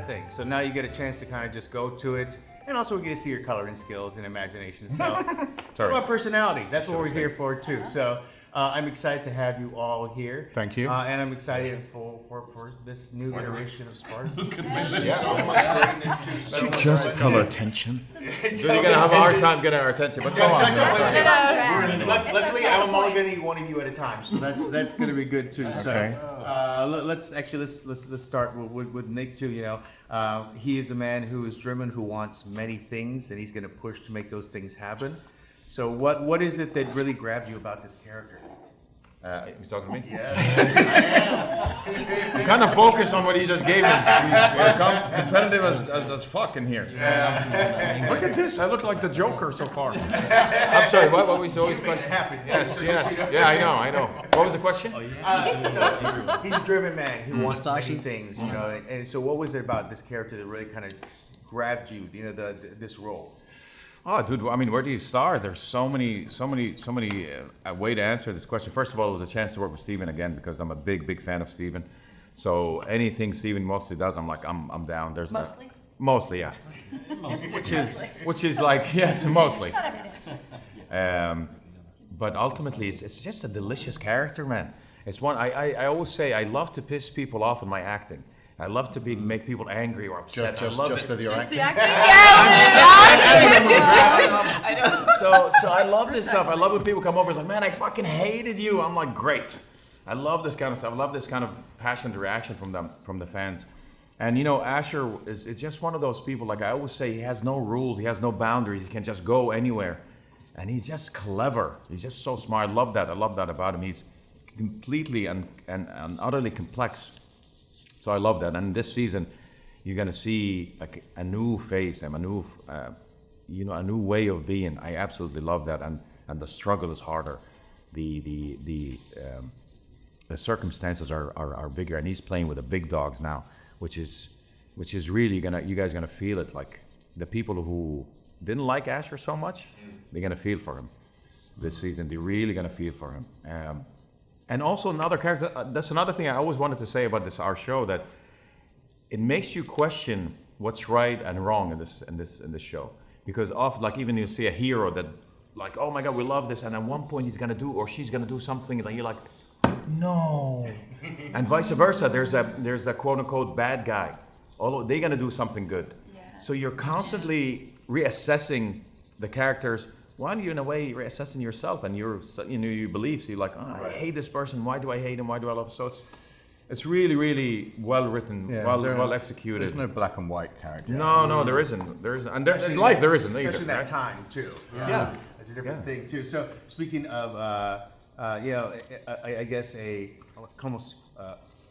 that thing. So now you get a chance to kind of just go to it. And also we get to see your coloring skills and imagination. So it's about personality. That's what we're here for too. So I'm excited to have you all here. Thank you. And I'm excited for this new iteration of Spartacus. Just color attention. So you're going to have a hard time getting our attention, but go on. Luckily, I'm only going to need one of you at a time, so that's going to be good too. Okay. So let's start with Nick too. You know, he is a man who is driven, who wants many things, and he's going to push to make those things happen. So what is it that really grabbed you about this character? You talking to me? Yes. I'm kind of focused on what he just gave me. We're competitive as fuck in here. Yeah. Look at this. I look like the Joker so far. I'm sorry, what was always the question? Happy. Yes. Yeah, I know. What was the question? So he's a driven man who wants many things, you know. And so what was it about this character that really kind of grabbed you, you know, this role? Oh, dude, I mean, where do you start? There's so many way to answer this question. First of all, it was a chance to work with Steven again because I'm a big fan of Steven. So anything Steven mostly does, I'm like, I'm down. There's Mostly? Mostly, yeah. which is like, yes, mostly. But ultimately, it's just a delicious character, man. It's one, I always say, I love to piss people off in my acting. I love to make people angry or upset. Just with your acting. I know. So I love this stuff. I love when people come over and say, man, I fucking hated you. I'm like, great. I love this kind of stuff. I love this kind of passionate reaction from the fans. And you know, Ashur is just one of those people, like I always say, he has no rules, he has no boundaries, he can just go anywhere. And he's just clever. He's just so smart. I love that about him. He's completely and utterly complex. So I love that, and this season, you're gonna see like a new face and a new way of being. I absolutely love that, and the struggle is harder. The circumstances are bigger, and he's playing with the big dogs now, which is really you guys are gonna feel it. Like the people who didn't like Ashur so much, they're gonna feel for him this season. They're really gonna feel for him. And also another character, that's another thing I always wanted to say about our show, that it makes you question what's right and wrong in this show. Because often, like even you see a hero that like, oh my God, we love this, and at one point he's gonna do or she's gonna do something that you're like, no. And vice versa, there's that quote unquote bad guy. Although they're gonna do something good. Yeah. So you're constantly reassessing the characters. One, you're in a way reassessing yourself and your beliefs. You're like, oh, I hate this person. Why do I hate him? Why do I love him? So it's really, really well written, well executed. There's no black and white character. No, there isn't. And in life, there isn't either. Especially that time too. Yeah. It's a different thing too. So speaking of, I guess almost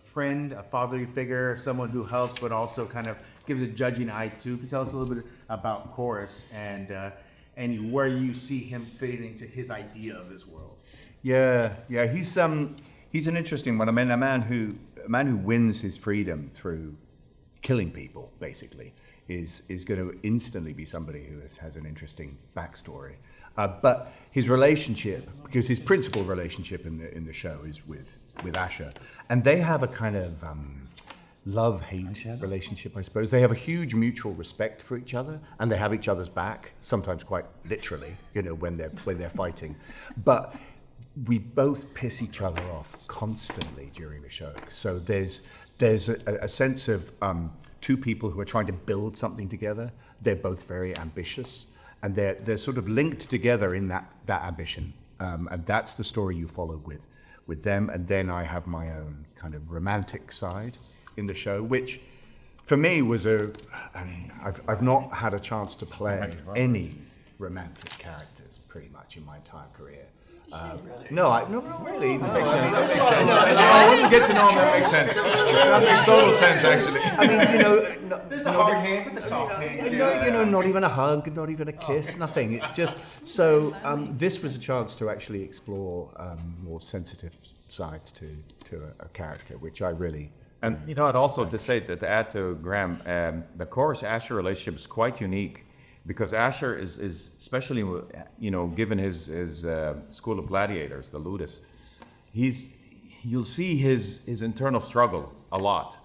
friend, a fatherly figure, someone who helps, but also kind of gives a judging eye too. Can you tell us a little bit about Korris and where you see him fitting into his idea of this world? Yeah, he's an interesting one. I mean, a man who wins his freedom through killing people, basically, is going to instantly be somebody who has an interesting backstory. But his relationship, because his principal relationship in the show is with Ashur, and they have a kind of love-hate relationship, I suppose. They have a huge mutual respect for each other, and they have each other's back, sometimes quite literally, when they're fighting. But we both piss each other off constantly during the show. So there's a sense of two people who are trying to build something together. They're both very ambitious, and they're sort of linked together in that ambition. And that's the story you follow with them. And then I have my own kind of romantic side in the show, which for me was I've not had a chance to play any romantic characters pretty much in my entire career. No, not really. That makes sense. I wouldn't get to know him. That makes sense. That makes total sense, actually. I mean, there's the hard hand, but the soft hand too. Not even a hug, not even a kiss, nothing. It's just so. This was a chance to actually explore more sensitive sides to a character, which I really. And I'd also to add to Graham, the Korris-Ashur relationship is quite unique, because Ashur is especially given his school of gladiators, the Ludus, you'll see his internal struggle a lot,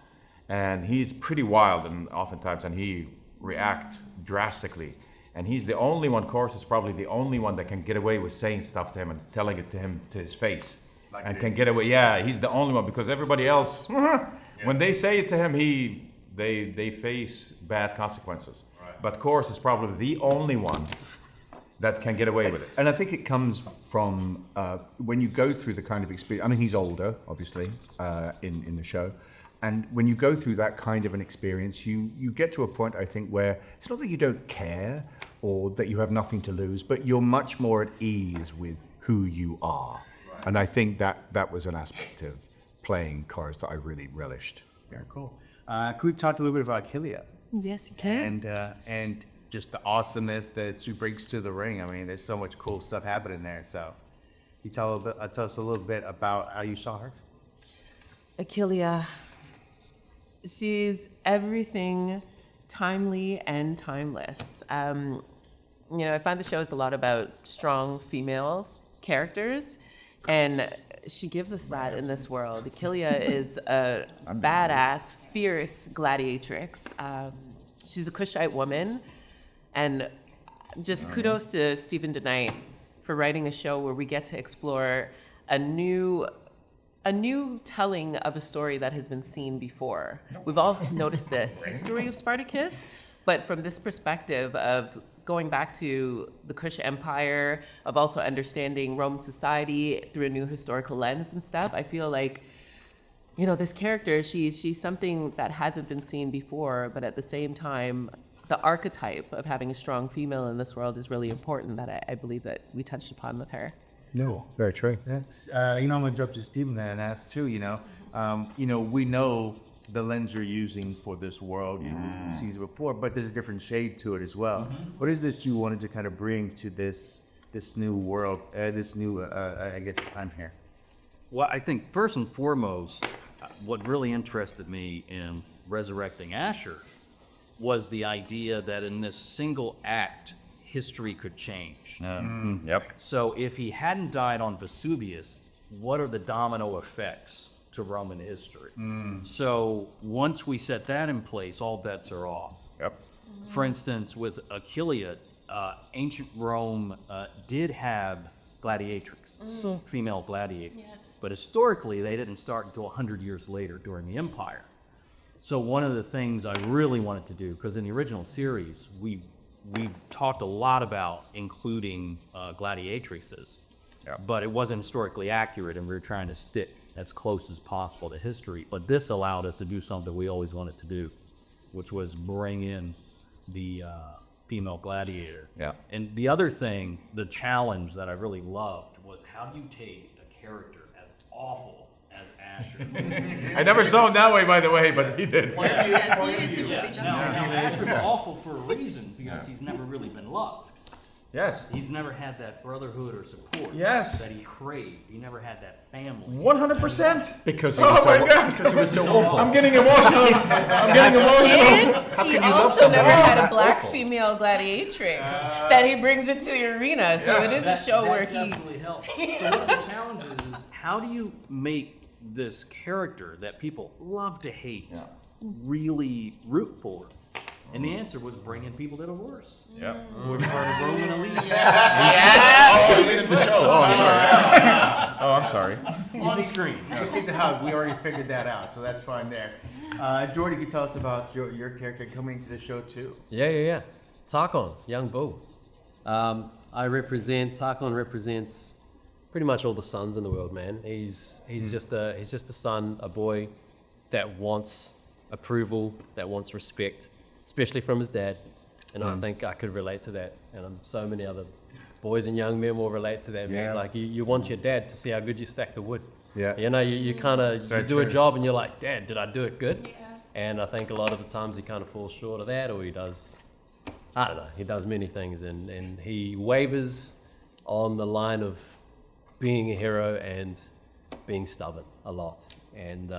and he's pretty wild, and oftentimes, and he reacts drastically. And he's the only one, Korris is probably the only one that can get away with saying stuff to him and telling it to him to his face. Like and this. can get away, yeah, he's the only one, because everybody else, when they say it to him, they face bad consequences. Right. But Korris is probably the only one that can get away with it. And I think it comes from when you go through the kind of experience. I mean, he's older, obviously, in the show. And when you go through that kind of an experience, you get to a point, I think, where it's not that you don't care or that you have nothing to lose, but you're much more at ease with who you are. Right. And I think that was an aspect of playing Korris that I really relished. Very cool. Could we talk a little bit about Kilia? Yes, you can. And just the awesomeness that she brings to the ring. I mean, there's so much cool stuff happening there. So, you tell us a little bit about how you saw her. Achillia, she's everything timely and timeless. I find the show is a lot about strong female characters, and she gives us that in this world. Kilia is a badass, fierce gladiatrix. She's a Cushite woman, and just kudos to Stephen DeKnight for writing a show where we get to explore a new telling of a story that has been seen before. We've all noticed the history of Spartacus, but from this perspective of going back to the Kush Empire, of also understanding Roman society through a new historical lens and stuff, I feel like, this character, she's something that hasn't been seen before, but at the same time, the archetype of having a strong female in this world is really important, that I believe that we touched upon with her. No, very true. That's, I'm gonna jump to Stephen there and ask too. We know the lens you're using for this world. You've seen it before, but there's a different shade to it as well. What is it you wanted to kind of bring to this new world, this new, I guess, time here? Well, I think first and foremost, what really interested me in resurrecting Ashur was the idea that in this single act, history could change. Yep. So if he hadn't died on Vesuvius, what are the domino effects to Roman history? So once we set that in place, all bets are off. Yep. For instance, with Achillia, ancient Rome did have gladiatrix, female gladiators. But historically, they didn't start until 100 years later during the Empire. So one of the things I really wanted to do, because in the original series, we talked a lot about including gladiatrixes, but it wasn't historically accurate, and we were trying to stick as close as possible to history. But this allowed us to do something we always wanted to do, which was bring in the female gladiator. Yeah. And the other thing, the challenge that I really loved, was how do you take a character as awful as Ashur? I never saw him that way, by the way, but he did. Now, Ashur's awful for a reason, because he's never really been loved. Yes. He's never had that brotherhood or support Yes. that he craved. He never had that family. 100%. Because he Oh was my so, God. because he was so awful. I'm getting emotional. I'm getting emotional. And he also never had a black female gladiatrix that he brings into the arena. So it is a show where he. definitely helps. So one of the challenges is, how do you make this character that people love to hate really root for? And the answer was bringing people that are worse. Yeah. We're part of Roman elite. Oh, I'm sorry. On screen. Just need to hug. We already figured that out, so that's fine there. Jordi, can you tell us about your character coming to the show too? Yeah. Tarchon, young bull. Tarchon represents pretty much all the sons in the world, man. He's just a son, a boy that wants approval, that wants respect, especially from his dad. And I think I could relate to that. And so many other boys and young men will relate to that, man. Yeah. Like you want your dad to see how good you stack the wood. Yeah. You kind of Very do a true. job and you're like, Dad, did I do it good? Yeah. And I think a lot of the times he kind of falls short of that, or he does, I don't know, he does many things and he wavers on the line of being a hero and being stubborn a lot. And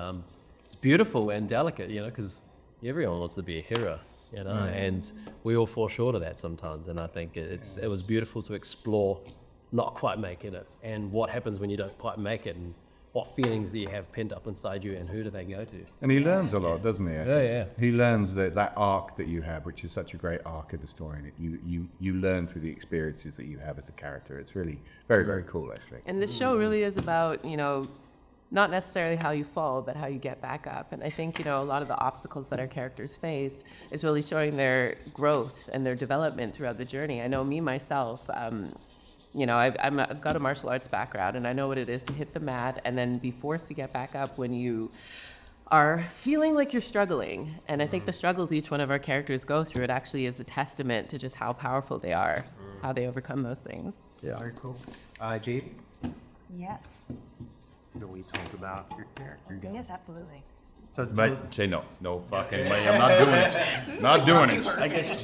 it's beautiful and delicate, because everyone wants to be a hero, and we all fall short of that sometimes. And I think it was beautiful to explore not quite making it and what happens when you don't quite make it, and what feelings do you have pent up inside you, and who do they go to? And he learns a lot, doesn't he? Yeah. He learns that arc that you have, which is such a great arc of the story. And you learn through the experiences that you have as a character. It's really very, very cool, actually. And this show really is about, not necessarily how you fall, but how you get back up. And I think, a lot of the obstacles that our characters face is really showing their growth and their development throughout the journey. I know me, myself, I've got a martial arts background, and I know what it is to hit the mat and then be forced to get back up when you are feeling like you're struggling. And I think the struggles each one of our characters go through, it actually is a testament to just how powerful they are, how they overcome those things. Yeah. Very cool. Jade, Yes. we talked about your character. Yes, absolutely. So But say no fucking way. I'm not doing it. Not doing it. I guess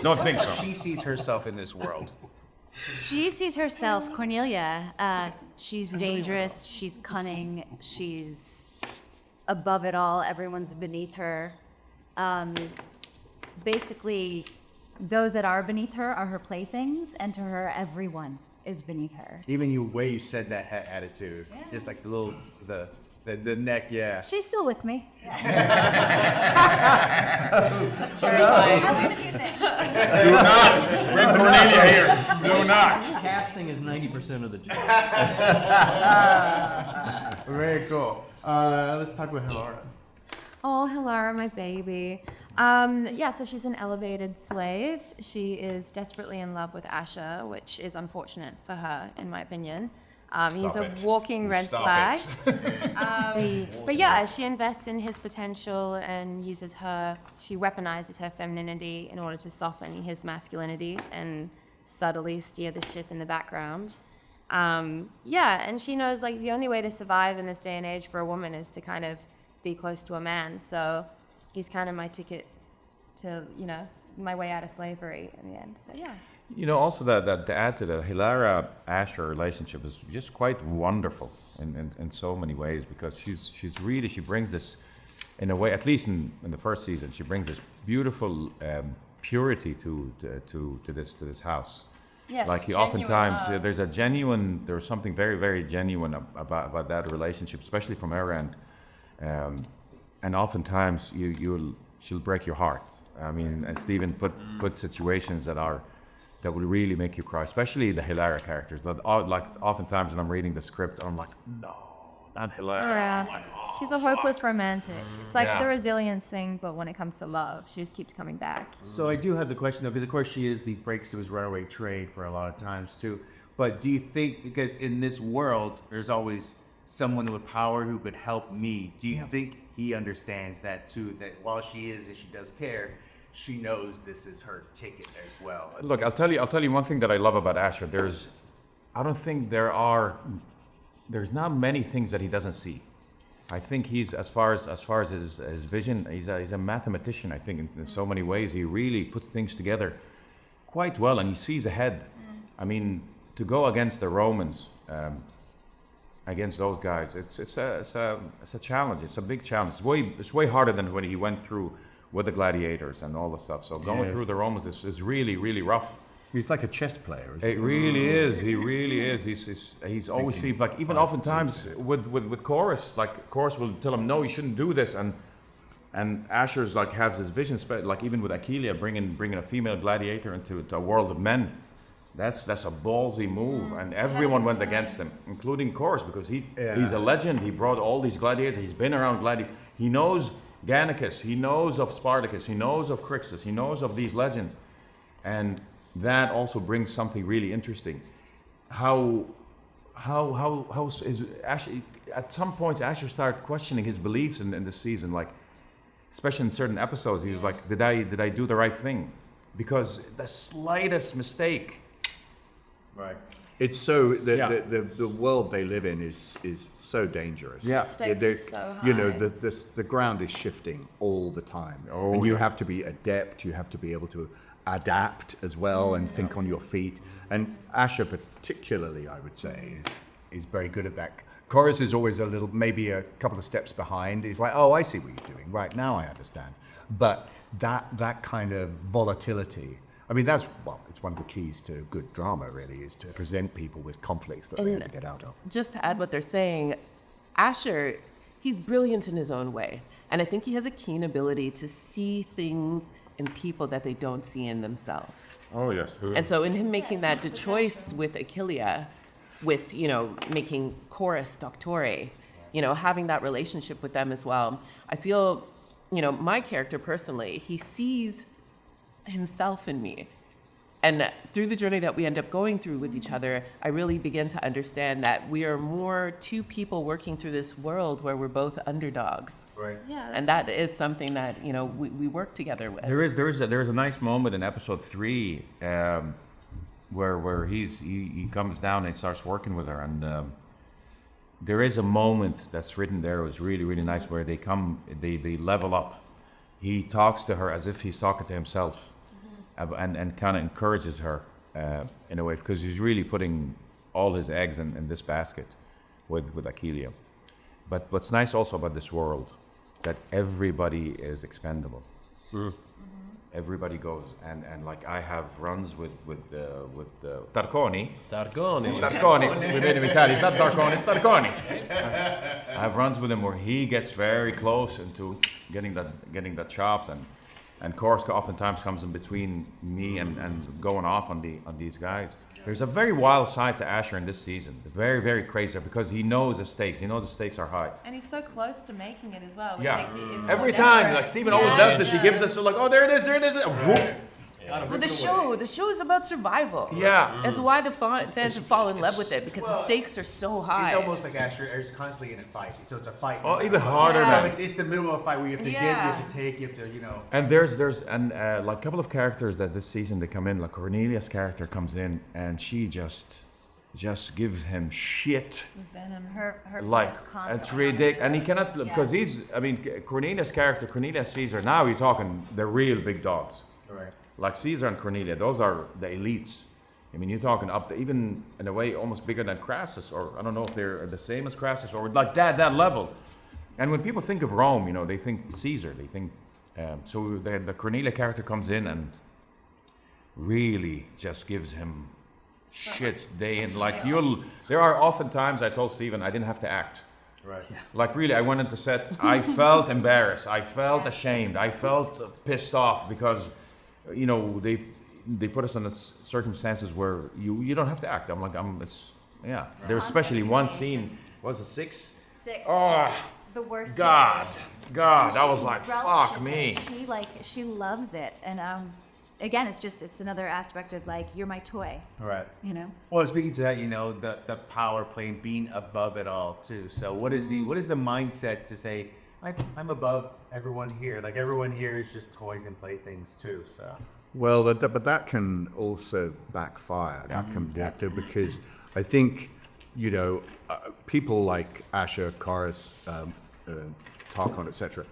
Don't think so. she sees herself in this world. She sees herself, Cornelia. She's dangerous. She's cunning. She's above it all. Everyone's beneath her. Basically, those that are beneath her are her playthings, and to her, everyone is beneath her. Even the way you said that attitude, just like the little the neck, yeah. She's still with me. Do not bring Cornelia here. Do not. Casting is 90% of the job. Very cool. Let's talk about Hilara. Oh, Hilara, my baby. So she's an elevated slave. She is desperately in love with Ashur, which is unfortunate for her, in my opinion. He's a walking red flag. But yeah, she invests in his potential and she weaponizes her femininity in order to soften his masculinity and subtly steer the ship in the background. And she knows like the only way to survive in this day and age for a woman is to kind of be close to a man. So he's kind of my ticket to, my way out of slavery in the end. So yeah. Also that to add to the Hilara-Ashur relationship is just quite wonderful in so many ways, because she brings this, in a way, at least in the first season, she brings this beautiful purity to this house. Yes, Like oftentimes there's something very, very genuine about that relationship, especially from her end, and oftentimes she'll break your heart. I mean, and Stephen put situations that will really make you cry, especially the Hilara characters. Oftentimes when I'm reading the script, I'm like, no, not Hilara. Yeah. She's a hopeless romantic. It's like the resilience thing, but when it comes to love, she just keeps coming back. So I do have the question though, because of course she is the breaks to his runaway trade for a lot of times too. But do you think, because in this world, there's always someone with power who could help me, do you think he understands that too, that while she does care, she knows this is her ticket as well? Look, I'll tell you one thing that I love about Ashur. I don't think there's not many things that he doesn't see. I think he's, as far as his vision, he's a mathematician. I think in so many ways he really puts things together quite well, and he sees ahead. I mean, to go against the Romans, against those guys, it's a challenge. It's a big challenge. It's way harder than when he went through with the gladiators and all the stuff. So going through the Romans is really, really rough. He's like a chess player, isn't he? It really is. He really is. He's always seems like, even oftentimes with Korris, like Korris will tell him, no, you shouldn't do this, and Ashur's like has his vision, like even with Achillia bringing a female gladiator into a world of men. That's a ballsy move, and everyone went against him, including Korris, because he's a legend. He brought all these gladiators. He's been around gladiators. He knows Gannicus. He knows of Spartacus. He knows of Crixus. He knows of these legends, and that also brings something really interesting. How is Ashur, at some points Ashur started questioning his beliefs in this season, like especially in certain episodes. He was like, did I do the right thing? Because the slightest mistake. Right. It's so the world they live in is so dangerous. Yeah. Stakes They're- is so you know, high. the ground is shifting all the time, and you have to be adept. You have to be able to adapt as well and think on your feet. And Ashur, particularly, I would say, is very good at that. Korris is always maybe a couple of steps behind. He's like, oh, I see what you're doing. Right now, I understand. But that kind of volatility I mean, it's one of the keys to good drama, really, is to present people with conflicts that they have to get out of. Just to add what they're saying, Ashur, he's brilliant in his own way. And I think he has a keen ability to see things in people that they don't see in themselves. Oh yes. And so in him making that choice with Achillia, with, making Korris Doctore, having that relationship with them as well, I feel, my character personally, he sees himself in me. And through the journey that we end up going through with each other, I really begin to understand that we are more two people working through this world where we're both underdogs. Right. Yeah, And that is something that, we work together with. There is a nice moment in episode 3 where he comes down and starts working with her, and there is a moment that's written there. It was really, really nice where they level up. He talks to her as if he's talking to himself, and kind of encourages her in a way, because he's really putting all his eggs in this basket with Achillia. But what's nice also about this world, that everybody is expendable. Everybody goes, and like I have runs with Tarchon. Targoni. We made him Italian. It's not Tarchon, it's Tarchon. I have runs with him where he gets very close into getting that chops, and Korris oftentimes comes in between me and going off on these guys. There's a very wild side to Ashur in this season, very, very crazy, because he knows the stakes. He knows the stakes are high. And he's so close to making it as well. Which Yeah. makes it even more Every time, desperate. like Steven always does this, he gives us like, oh, there it is. Whoop. But the show is about survival. Yeah. That's why the fans fall in love with it, because the stakes are so high. It's almost like Ashur is constantly in a fight, so it's a fight. Oh, even harder So than. it's the middle of a fight where you have to give, you have to take, you have to, And there's like a couple of characters that this season they come in. Like Cornelia's character comes in, and she just gives him shit. Venom. Her Like voice constantly it's on ridiculous, his and he throat. cannot because Cornelia's character, Cornelia Caesar. Now you're talking the real big dogs. right. Like Caesar and Cornelia, those are the elites. I mean, you're talking up to, even in a way almost bigger than Crassus, or I don't know if they're the same as Crassus, or like that level. And when people think of Rome, they think Caesar. They think so. The Cornelia character comes in and really just gives him shit day in. Like there are often times I told Steven I didn't have to act. Right. Like really, I went into set. I felt embarrassed. I felt ashamed. I felt pissed off because, they put us in circumstances where you don't have to act. I'm like yeah. There's especially one scene. Was it 6? 6. Oh, The worst. God. I was She like, relishes fuck it. me. She loves it, and again, it's another aspect of like, you're my toy, Right. Well, speaking to that, the power playing, being above it all too. So what is the mindset to say, I'm above everyone here? Like everyone here is just toys and playthings too. So. Well, but that can also backfire. That can because I think, people like Ashur, Korris, Tarchon, etc.,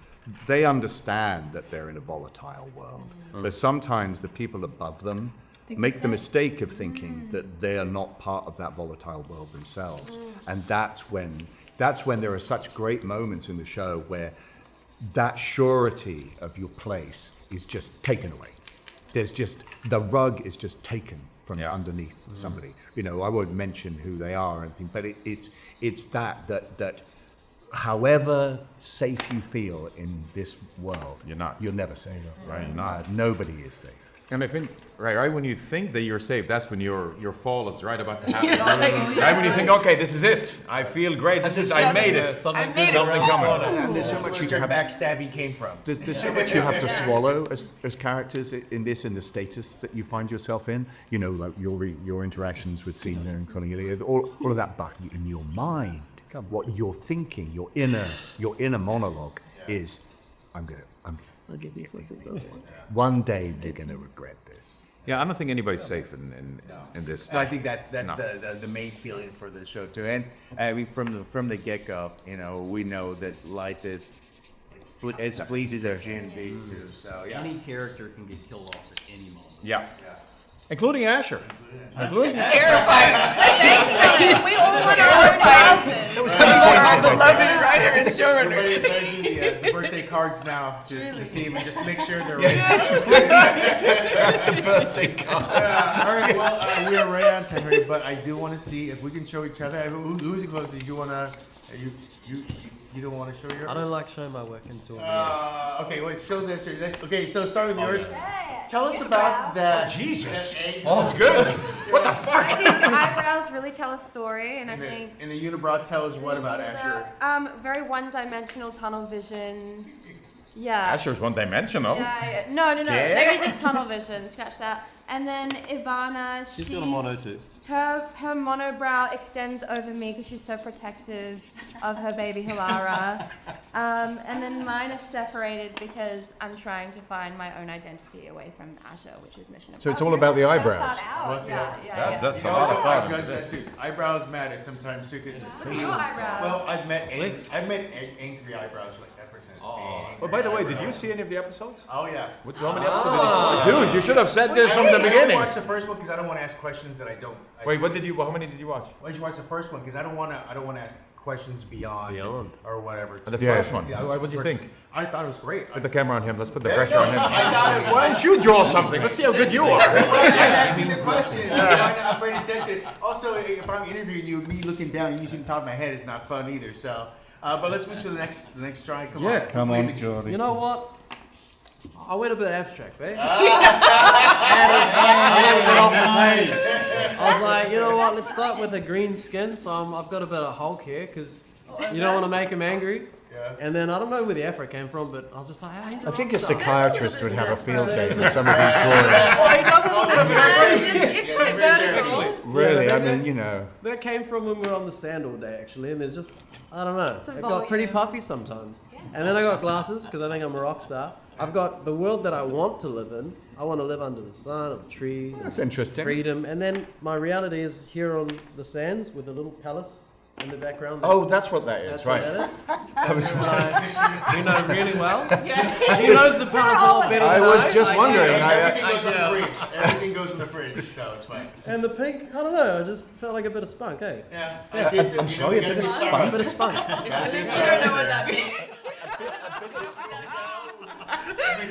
they understand that they're in a volatile world. But sometimes the people above them make the mistake of thinking that they are not part of that volatile world themselves. And that's when there are such great moments in the show where that surety of your place is just taken away. There's just, the rug is just taken from underneath somebody. I won't mention who they are or anything, but it's that however safe you feel in this world, You're not. You're never safe. Right, you're not. Nobody is safe. And I think right when you think that you're safe, that's when your fall is right about to happen. Right when you think, okay, this is it. I feel great. I made it. Something Something coming. And there's so much you Where have. backstabbing came from. There's so much you have to swallow as characters in the status that you find yourself in. Like your interactions with Caesar and Cornelia, all of that, but in your mind, what you're thinking, your inner monologue is, I'll give these ones to those ones. one day they're gonna regret this. Yeah, I don't think anybody's safe in this. So I think that's No. the main feeling for the show too. And I mean, from the get go, we know that life is as fleecy as our human being too. So yeah. Any character can get killed off at any moment. Yeah. Including Ashur. We all want our own houses. Uncle Lovin right here in showing her. The birthday cards now, just to Steven, just to make sure they're right. the birthday cards. All right, well, we are right on time here, but I do want to see if we can show each other. Who's the closest? You want to, you don't want to show yours? I don't like showing my work until the end. Okay, wait, show this. Okay, so start with yours. Tell us about that. Jesus. This is good. What the I fuck? think eyebrows really tell a story, and I think And the unibrow tells what about Ashur? very one-dimensional tunnel vision. Yeah. Ashur's one-dimensional. Yeah. No. Maybe just tunnel vision. Scratch that. And then Ivana, She's got a mono too. Her monobrow extends over me because she's so protective of her baby Hilara. And then mine is separated because I'm trying to find my own identity away from Ashur, which is mission So it's impossible. all about the eyebrows. Yeah. That's a You lot know, of I fun. judge that too. Eyebrows matter sometimes too. Cause Look at your eyebrows. well, I've met angry eyebrows like that person's angry. Oh, by the way, did you eyebrows. see any of the episodes? Oh yeah. How many episodes did you see? Dude, you should have said this from the I didn't beginning. watch the first one because I don't want to ask questions that I don't. Wait, how many did you watch? Why did you watch the first one? Because I don't want to ask questions beyond or whatever. The Yeah. first one. Yeah, What do you think? I thought it was great. Put the camera on him. Let's put the pressure on him. Why don't you draw something? Let's see how good you are. I'm asking the questions. I'm paying attention. Also, if I'm interviewing you, me looking down, using the top of my head is not fun either. So, but let's move to the next try. Come on. Come on, Jordi. You know what? I went a bit abstract, eh? I was like, you know what? Let's start with a green skin. So I've got a bit of Hulk here because you don't want to make him angry. Yeah. And then I don't know where the afro came from, but I was just like, ah, he's a I think rock a star. psychiatrist would have a field day with some of these drawings. It's quite vertical. Really, I mean, you know. That came from when we were on the sand all day, actually, and there's just, I don't know, Some it got pretty volume. puffy sometimes. And then I got glasses, because I think I'm a rock star. I've got the world that I want to live in. I want to live under the sun, of trees, That's and interesting. freedom. And then my reality is here on the sands with a little palace in the background. Oh, that's what that is, That's right. what that is. I was, You know really well. She knows the palace a lot better I than was just wondering. Everything goes in the fridge. Everything goes in the fridge, so it's fine. And the pink, I don't know, I just felt like a bit of spunk, eh? Yeah, I see it too. I'm sorry, a bit of A spunk. bit of spunk.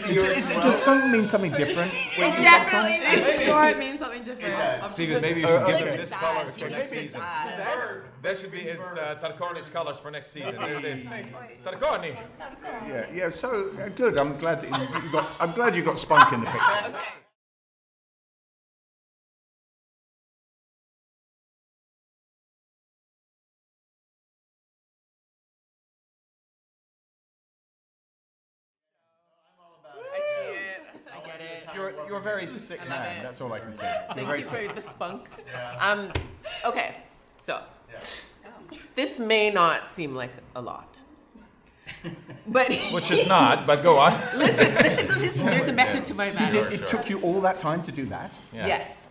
Does spunk mean something different? Definitely, I'm sure it means something different. Steven, maybe you should give like him the this size. color He for likes next the season. size. That should be Tarchon's colors for next season. There it is. Tarchoni. Yeah. So good. I'm glad that you got. I'm glad you got spunk in the picture. I see it. I get it. You're a very sick love man. it. That's all I can say. Thank you for the spunk. Yeah. Okay, so Yeah. this may not seem like a lot, but Which is not, but go on. listen. There's a method to my madness. It took you all that time to do that? Yeah. Yes,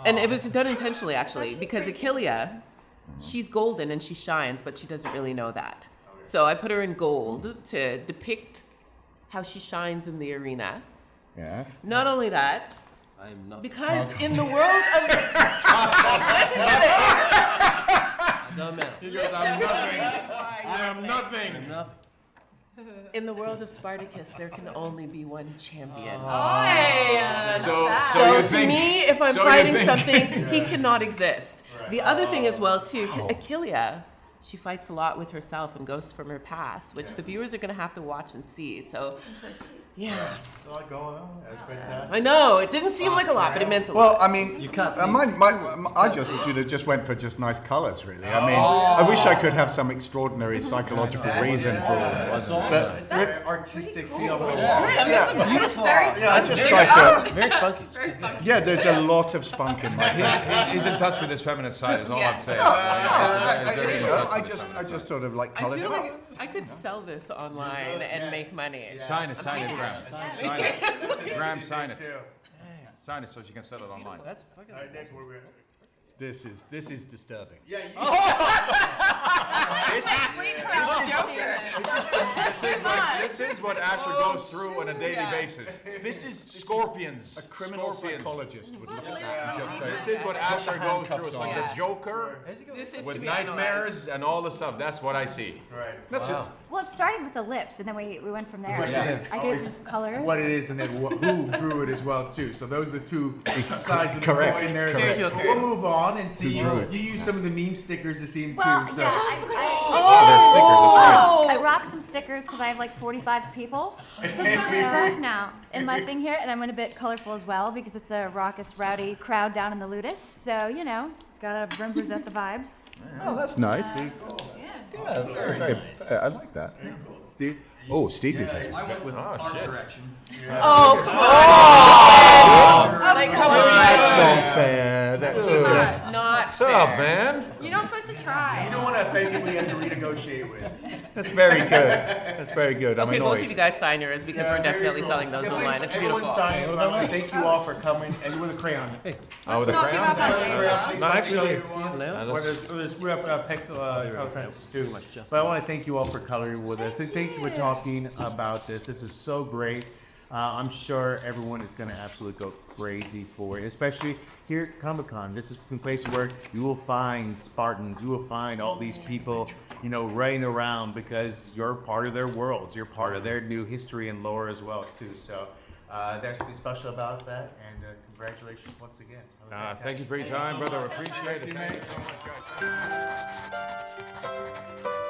and it was done intentionally actually because Achillia, she's golden and she shines, but she doesn't really know that. So I put her in gold to depict how she shines in the arena. Yes. Not only that, I am not. because in the world of listen to It doesn't matter. this. I am nothing. Enough. In the world of Spartacus, there can only be one champion. So So you to think? me, if I'm so you fighting think- something, he cannot exist. Right. The other thing as well too, Achillia, she fights a lot with herself and ghosts from her past, which the viewers are going to have to watch and see. So, yeah, There's a lot going on. That's fantastic. I know it didn't seem like a lot, but it meant a lot. Well, I mean, You cut I just went for just nice colours, really. I mean, I wish I could have some extraordinary psychological reason for all that. It's awesome. But It's very artistic. Beautiful. Beautiful. I just tried to. Very spunky. Yeah, there's a lot of spunk in my head. He's in touch with his feminine side, is all I'm saying. I just sort of like I coloured feel it like up. I could sell this online and make money. Sign it, Graham. Sign it. Graham, sign it. Sign it so she can sell it online. That's fucking. All right, next, where we at? This is disturbing. Yeah, This is what Ashur goes through on a daily basis. This is Scorpions. a criminal Scorpions. psychologist would look at that and just say, This is what Ashur goes through. It's like Yeah. the Joker This is with to be nightmares and all the stuff. That's what I see. right. That's it. Well, it started with the lips, and then we went from there. Yeah. I gave you some colors. What it is, and then who drew it as well too. So those are the two sides of the Correct, coin there. correct. But we'll move on and see. drew You it? use some of the meme stickers to see them Well, too. So. yeah, Oh, I rock some stickers because I have like 45 people now in my thing here, and I'm going to bit colorful as well because it's a raucous, rowdy crowd down in the Ludus. So, you know, gotta represent the vibes. oh, that's nice. Yeah, very, very, I like that. Steve. Oh, Stevie says. I went with art direction. Oh, come on! Like, come on. That's not fair. That's just. Not What's fair. up, man? You're not supposed to try. You don't want to offend people you have to renegotiate with. That's very good. That's very good. I'm Okay, both of you annoyed. guys sign yours because we're definitely selling those online. It's beautiful. Sign it. I want to thank you all for coming and with a crayon. Oh, with the not give crayons? up on data. Please No, show actually, you one. We have pencil pencils too. just But I want to thank you all for coloring with us and thank you for talking about this. This is so great. I'm sure everyone is going to absolutely go crazy for it, especially here at Comic-Con. This is a place where you will find Spartans, you will find all these people, you know, running around because you're part of their worlds. You're part of their new history and lore as well, too. So there's something special about that, and congratulations once again. Have a Thank you for your time, brother. Appreciate it. Thank you so much, guys.